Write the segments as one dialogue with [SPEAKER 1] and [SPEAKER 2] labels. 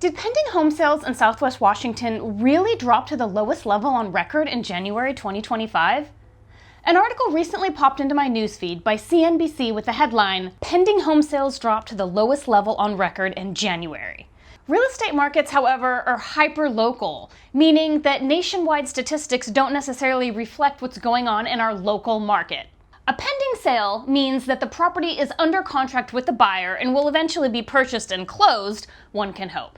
[SPEAKER 1] Did pending home sales in Southwest Washington really drop to the lowest level on record in January 2025? An article recently popped into my newsfeed by CNBC with the headline, "Pending home sales dropped to the lowest level on record in January." Real estate markets, however, are hyper-local, meaning that nationwide statistics don't necessarily reflect what's going on in our local market. A pending sale means that the property is under contract with the buyer and will eventually be purchased and closed, one can hope.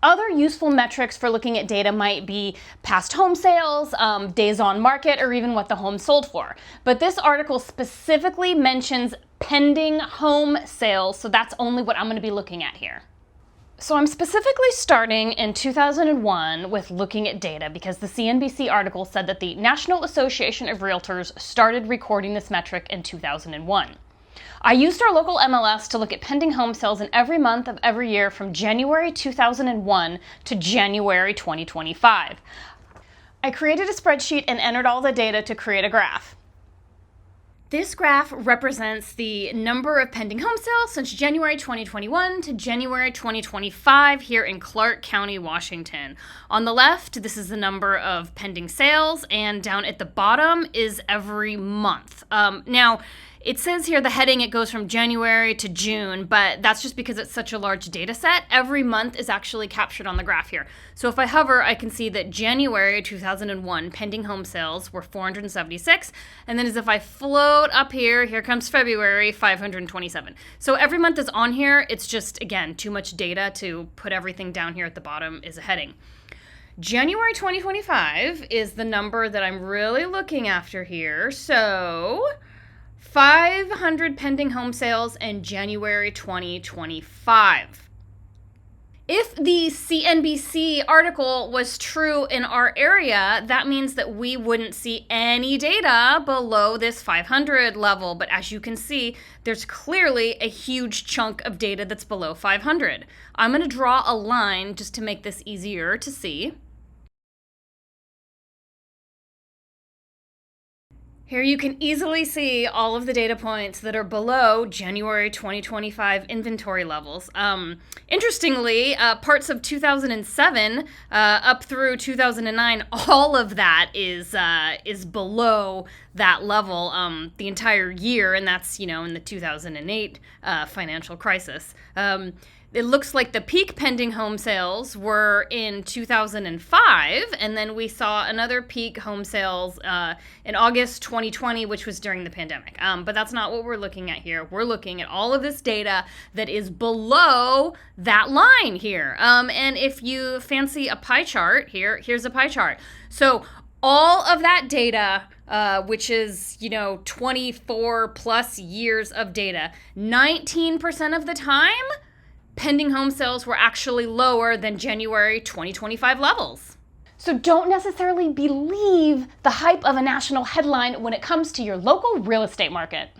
[SPEAKER 1] Other useful metrics for looking at data might be past home sales, days on market, or even what the home sold for. But this article specifically mentions pending home sales, so that's only what I'm going to be looking at here. So I'm specifically starting in 2001 with looking at data because the CNBC article said that the National Association of Realtors started recording this metric in 2001. I used our local MLS to look at pending home sales in every month of every year from January 2001 to January 2025. I created a spreadsheet and entered all the data to create a graph. This graph represents the number of pending home sales since January 2021 to January 2025 here in Clark County, Washington. On the left, this is the number of pending sales, and down at the bottom is every month. Now, it says here the heading, it goes from January to June, but that's just because it's such a large data set. Every month is actually captured on the graph here. So if I hover, I can see that January 2001 pending home sales were 476. And then as if I float up here comes February, 527. So every month is on here. It's just, again, too much data to put everything down here at the bottom as a heading. January 2025 is the number that I'm really looking after here. So 500 pending home sales in January 2025. If the CNBC article was true in our area, that means that we wouldn't see any data below this 500 level. But as you can see, there's clearly a huge chunk of data that's below 500. I'm going to draw a line just to make this easier to see. Here you can easily see all of the data points that are below January 2025 inventory levels. Interestingly, parts of 2007 up through 2009, all of that is below that level the entire year, and that's, in the 2008 financial crisis. It looks like the peak pending home sales were in 2005, and then we saw another peak home sales in August 2020, which was during the pandemic. But that's not what we're looking at here. We're looking at all of this data that is below that line here. And if you fancy a pie chart, here's a pie chart. So all of that data, which is, 24 plus years of data, 19% of the time, pending home sales were actually lower than January 2025 levels. So don't necessarily believe the hype of a national headline when it comes to your local real estate market.